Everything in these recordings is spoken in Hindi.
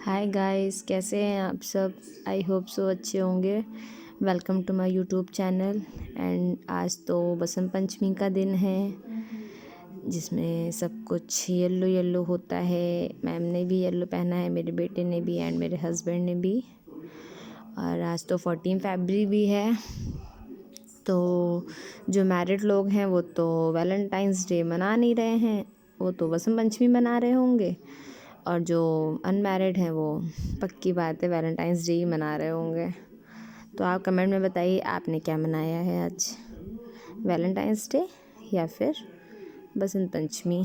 हाय गाइस, कैसे हैं आप सब। आई होप सो अच्छे होंगे। Welcome to my YouTube channel. And आज तो बसंत पंचमी का दिन है जिसमें सब कुछ येलो येलो होता है। मैम ने भी येलो पहना है, मेरे बेटे ने भी एंड मेरे हस्बैंड ने भी। और आज तो 14 फरवरी भी है। तो जो मैरिड लोग हैं वो तो वैलेंटाइंस डे मना नहीं रहे हैं, वो तो बसंत पंचमी मना रहे होंगे। और जो अनमैरिड हैं वो पक्की बात है वैलेंटाइंस डे ही मना रहे होंगे। तो आप कमेंट में बताइए आपने क्या मनाया है आज, वैलेंटाइंस डे या फिर बसंत पंचमी।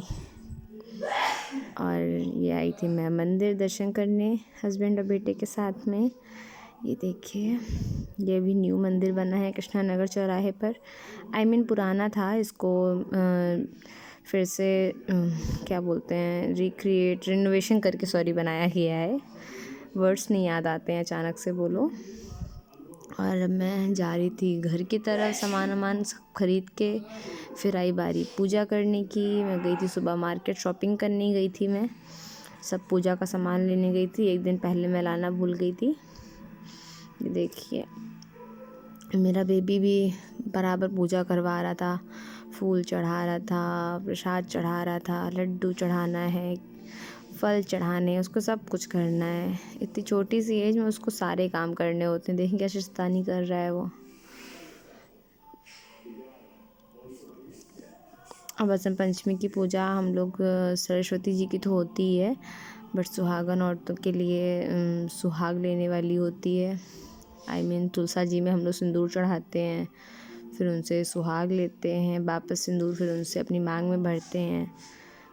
और ये आई थी मैं मंदिर दर्शन करने हस्बैंड और बेटे के साथ में। ये देखिए, ये भी न्यू मंदिर बना है कृष्णा नगर चौराहे पर। पुराना था, इसको फिर से क्या बोलते हैं, रिक्रिएट रिनोवेशन करके बनाया गया है। वर्ड्स नहीं याद आते हैं अचानक से बोलो। और मैं जा रही थी घर की तरफ, सामान वामान सब खरीद के। फिर आई बारी पूजा करने की। मैं गई थी सुबह मार्केट, शॉपिंग करने गई थी मैं। सब पूजा का सामान लेने गई थी, एक दिन पहले मैं लाना भूल गई थी। ये देखिए, मेरा बेबी भी बराबर पूजा करवा रहा था, फूल चढ़ा रहा था, प्रसाद चढ़ा रहा था, लड्डू चढ़ाना है, फल चढ़ाने, उसको सब कुछ करना है। इतनी छोटी सी एज में उसको सारे काम करने होते हैं। देखिए क्या शैतानी कर रहा है वो। और बसंत पंचमी की पूजा हम लोग सरस्वती जी की तो होती ही है, बट सुहागन औरतों के लिए सुहाग लेने वाली होती है। तुलसा जी में हम लोग सिंदूर चढ़ाते हैं, फिर उनसे सुहाग लेते हैं, वापस सिंदूर फिर उनसे अपनी मांग में भरते हैं,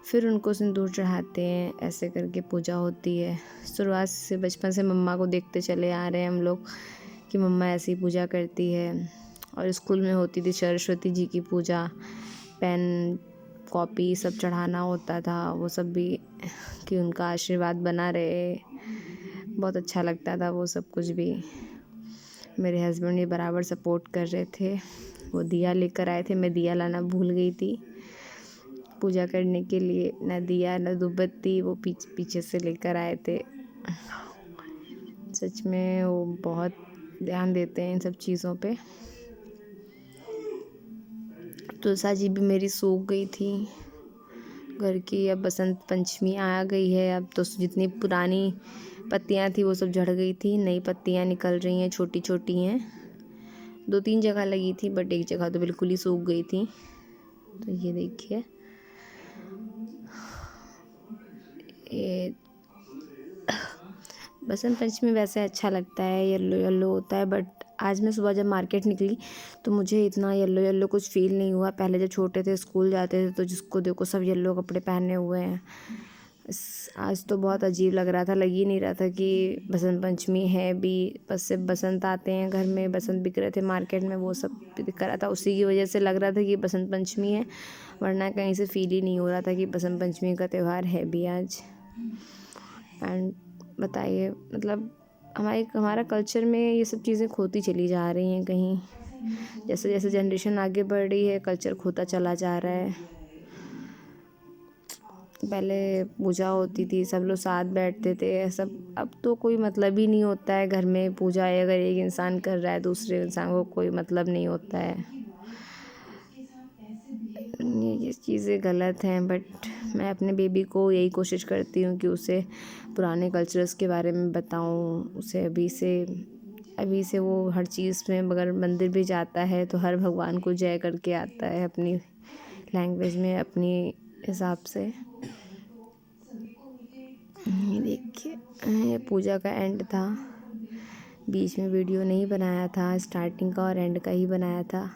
फिर उनको सिंदूर चढ़ाते हैं। ऐसे करके पूजा होती है। शुरुआत से बचपन से मम्मा को देखते चले आ रहे हैं हम लोग कि मम्मा ऐसी पूजा करती है। और स्कूल में होती थी सरस्वती जी की पूजा, पेन कॉपी सब चढ़ाना होता था, वो सब भी कि उनका आशीर्वाद बना रहे। बहुत अच्छा लगता था वो सब कुछ भी। मेरे हस्बैंड ये बराबर सपोर्ट कर रहे थे। वो दिया लेकर आए थे, मैं दिया लाना भूल गई थी पूजा करने के लिए। न दिया न धूपबत्ती वो पीछे से लेकर आए थे। सच में वो बहुत ध्यान देते हैं इन सब चीज़ों पे। तुलसा जी भी मेरी सूख गई थी घर की। अब बसंत पंचमी आ गई है, अब तो जितनी पुरानी पत्तियां थी वो सब झड़ गई थी, नई पत्तियां निकल रही हैं, छोटी छोटी हैं। 2-3 जगह लगी थी बट एक जगह तो बिल्कुल ही सूख गई थी। तो ये देखिए, ये बसंत पंचमी वैसे अच्छा लगता है, येलो येलो होता है। बट आज मैं सुबह जब मार्केट निकली तो मुझे इतना येलो येलो कुछ फील नहीं हुआ। पहले जब छोटे थे स्कूल जाते थे तो जिसको देखो सब येलो कपड़े पहने हुए हैं। आज तो बहुत अजीब लग रहा था, लग ही नहीं रहा था कि बसंत पंचमी है भी। बस सिर्फ बसंत आते हैं घर में, बसंत बिक रहे थे मार्केट में, वो सब दिख रहा था। उसी की वजह से लग रहा था कि बसंत पंचमी है, वरना कहीं से फील ही नहीं हो रहा था कि बसंत पंचमी का त्यौहार है भी आज। एंड बताइए, मतलब हमारा कल्चर में ये सब चीज़ें खोती चली जा रही हैं कहीं। जैसे जैसे जनरेशन आगे बढ़ रही है, कल्चर खोता चला जा रहा है। पहले पूजा होती थी, सब लोग साथ बैठते थे सब। अब तो कोई मतलब ही नहीं होता है घर में पूजा है, अगर एक इंसान कर रहा है दूसरे इंसान को कोई मतलब नहीं होता है। ये चीज़ें गलत हैं, बट मैं अपने बेबी को यही कोशिश करती हूँ कि उसे पुराने कल्चर्स के बारे में बताऊँ। उसे अभी से वो हर चीज़ में, अगर मंदिर भी जाता है तो हर भगवान को जय करके आता है, अपनी लैंग्वेज में, अपनी हिसाब से। ये देखिए, ये पूजा का एंड था। बीच में वीडियो नहीं बनाया था, स्टार्टिंग का और एंड का ही बनाया था।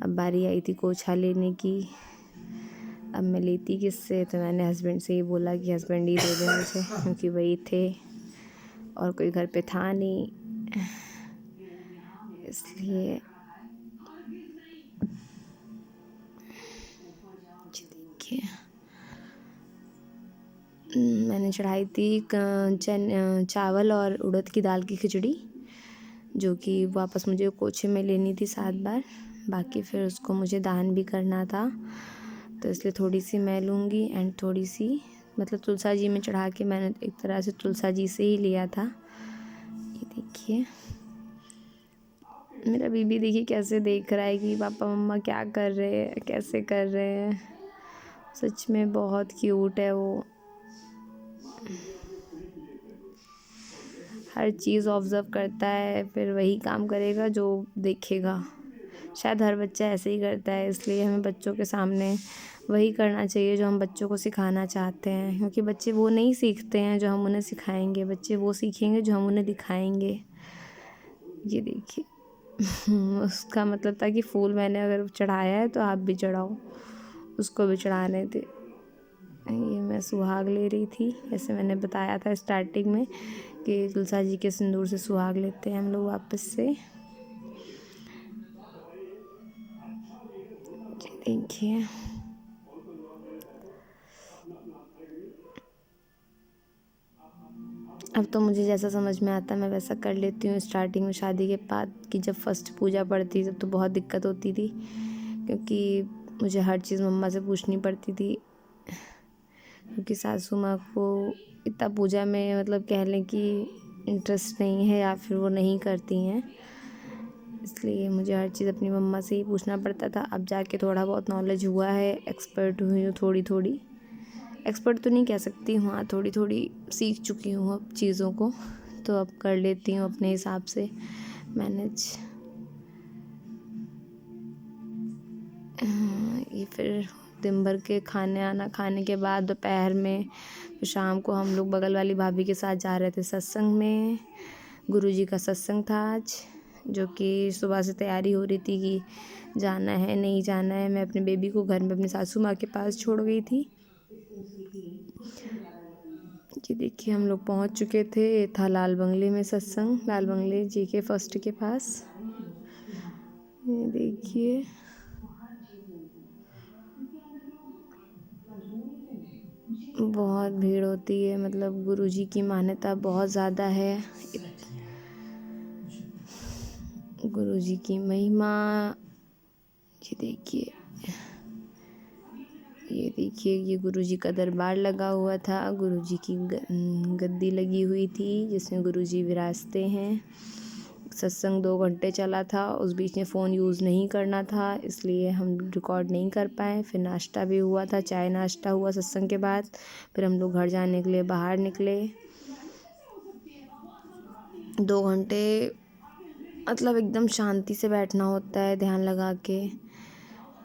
अब बारी आई थी कोछा लेने की। अब मैं लेती किससे, तो मैंने हस्बैंड से ही बोला कि हस्बैंड ही दे दें मुझे, क्योंकि वही थे और कोई घर पे था नहीं, इसलिए। देखिए, मैंने चढ़ाई थी चावल और उड़द की दाल की खिचड़ी, जो कि वापस मुझे कोछे में लेनी थी 7 बार। बाकी फिर उसको मुझे दान भी करना था, तो इसलिए थोड़ी सी मैं लूँगी एंड थोड़ी सी मतलब तुलसा जी में चढ़ा के मैंने एक तरह से तुलसा जी से ही लिया था। ये देखिए मेरा बीबी, देखिए कैसे देख रहा है कि पापा मम्मा क्या कर रहे हैं, कैसे कर रहे हैं। सच में बहुत क्यूट है वो, हर चीज़ ऑब्ज़र्व करता है, फिर वही काम करेगा जो देखेगा। शायद हर बच्चा ऐसे ही करता है, इसलिए हमें बच्चों के सामने वही करना चाहिए जो हम बच्चों को सिखाना चाहते हैं, क्योंकि बच्चे वो नहीं सीखते हैं जो हम उन्हें सिखाएंगे, बच्चे वो सीखेंगे जो हम उन्हें दिखाएंगे। ये देखिए उसका मतलब था कि फूल मैंने अगर चढ़ाया है तो आप भी चढ़ाओ, उसको भी चढ़ाने थे। ये मैं सुहाग ले रही थी, जैसे मैंने बताया था स्टार्टिंग में कि तुलसा जी के सिंदूर से सुहाग लेते हैं हम लोग वापस से। देखिए अब तो मुझे जैसा समझ में आता है मैं वैसा कर लेती हूँ। स्टार्टिंग में शादी के बाद की जब फर्स्ट पूजा पड़ती तब तो बहुत दिक्कत होती थी, क्योंकि मुझे हर चीज़ मम्मा से पूछनी पड़ती थी, क्योंकि सासू माँ को इतना पूजा में मतलब कह लें कि इंटरेस्ट नहीं है या फिर वो नहीं करती हैं, इसलिए मुझे हर चीज़ अपनी मम्मा से ही पूछना पड़ता था। अब जाके थोड़ा बहुत नॉलेज हुआ है, एक्सपर्ट हुई हूँ थोड़ी थोड़ी, एक्सपर्ट तो नहीं कह सकती हूँ, हाँ थोड़ी थोड़ी सीख चुकी हूँ अब चीज़ों को, तो अब कर लेती हूँ अपने हिसाब से मैनेज। ये फिर दिन भर के खाने के बाद दोपहर में फिर शाम को हम लोग बगल वाली भाभी के साथ जा रहे थे सत्संग में। गुरुजी का सत्संग था आज, जो कि सुबह से तैयारी हो रही थी कि जाना है नहीं जाना है। मैं अपने बेबी को घर में अपनी सासू माँ के पास छोड़ गई थी। ये देखिए हम लोग पहुँच चुके थे, ये था लाल बंगले में सत्संग, लाल बंगले जी के फर्स्ट के पास। ये देखिए बहुत भीड़ होती है, मतलब गुरुजी की मान्यता बहुत ज़्यादा है। गुरुजी की महिमा, ये देखिए ये गुरुजी का दरबार लगा हुआ था, गुरुजी की गद्दी लगी हुई थी जिसमें गुरुजी विराजते हैं। सत्संग 2 घंटे चला था, उस बीच में फ़ोन यूज़ नहीं करना था, इसलिए हम रिकॉर्ड नहीं कर पाए। फिर नाश्ता भी हुआ था, चाय नाश्ता हुआ सत्संग के बाद। फिर हम लोग घर जाने के लिए बाहर निकले। 2 घंटे मतलब एकदम शांति से बैठना होता है, ध्यान लगा के।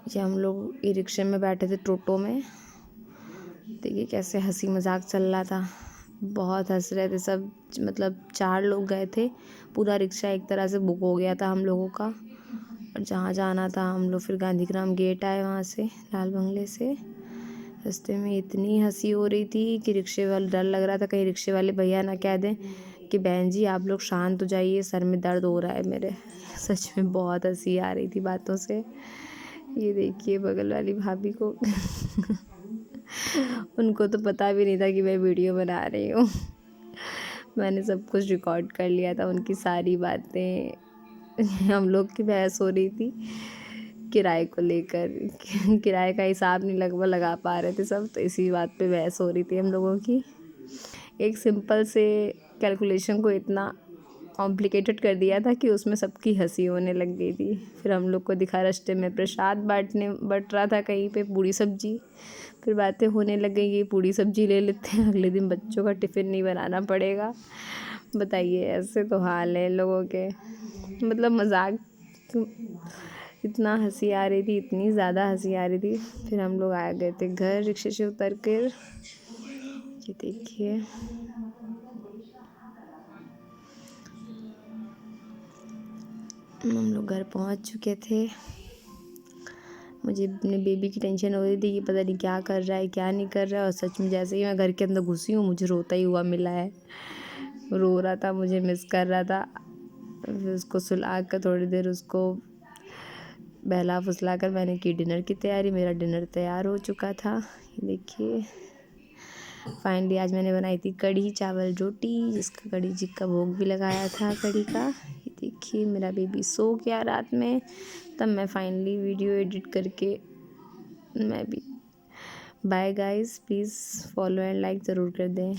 ये हम लोग ई रिक्शे में बैठे थे, टोटो में। देखिए कैसे हंसी मजाक चल रहा था, बहुत हंस रहे थे सब, मतलब 4 लोग गए थे, पूरा रिक्शा एक तरह से बुक हो गया था हम लोगों का। और जहाँ जाना था हम लोग फिर गांधीग्राम गेट आए, वहाँ से लाल बंगले से। रास्ते में इतनी हंसी हो रही थी कि रिक्शे वाले, डर लग रहा था कहीं रिक्शे वाले भैया ना कह दें कि बहन जी आप लोग शांत हो जाइए, सर में दर्द हो रहा है मेरे। सच में बहुत हंसी आ रही थी बातों से। ये देखिए बगल वाली भाभी को उनको तो पता भी नहीं था कि मैं वीडियो बना रही हूँ। मैंने सब कुछ रिकॉर्ड कर लिया था, उनकी सारी बातें। हम लोग की बहस हो रही थी किराए को लेकर, किराए का हिसाब नहीं लगा पा रहे थे सब, तो इसी बात पे बहस हो रही थी हम लोगों की। एक सिंपल से कैलकुलेशन को इतना कॉम्प्लिकेटेड कर दिया था कि उसमें सबकी हंसी होने लग गई थी। फिर हम लोग को दिखा रास्ते में प्रसाद बट रहा था कहीं पे, पूड़ी सब्जी। फिर बातें होने लग गई कि पूड़ी सब्जी ले लेते हैं, अगले दिन बच्चों का टिफ़िन नहीं बनाना पड़ेगा। बताइए, ऐसे तो हाल है लोगों के, मतलब मजाक। इतना हंसी आ रही थी, इतनी ज़्यादा हंसी आ रही थी। फिर हम लोग आ गए थे घर रिक्शे से उतर कर। ये देखिए हम लोग घर पहुंच चुके थे। मुझे अपने बेबी की टेंशन हो रही थी कि पता नहीं क्या कर रहा है क्या नहीं कर रहा है, और सच में जैसे ही मैं घर के अंदर घुसी हूँ मुझे रोता ही हुआ मिला है। रो रहा था, मुझे मिस कर रहा था। फिर उसको सुला कर थोड़ी देर उसको बहला फुसला कर मैंने की डिनर की तैयारी। मेरा डिनर तैयार हो चुका था। ये देखिए फाइनली आज मैंने बनाई थी कढ़ी चावल रोटी, जिसका कढ़ी जी का भोग भी लगाया था कढ़ी का। ये देखिए मेरा बेबी सो गया रात में, तब मैं फाइनली वीडियो एडिट करके मैं भी bye guys, please follow and like ज़रूर कर दें।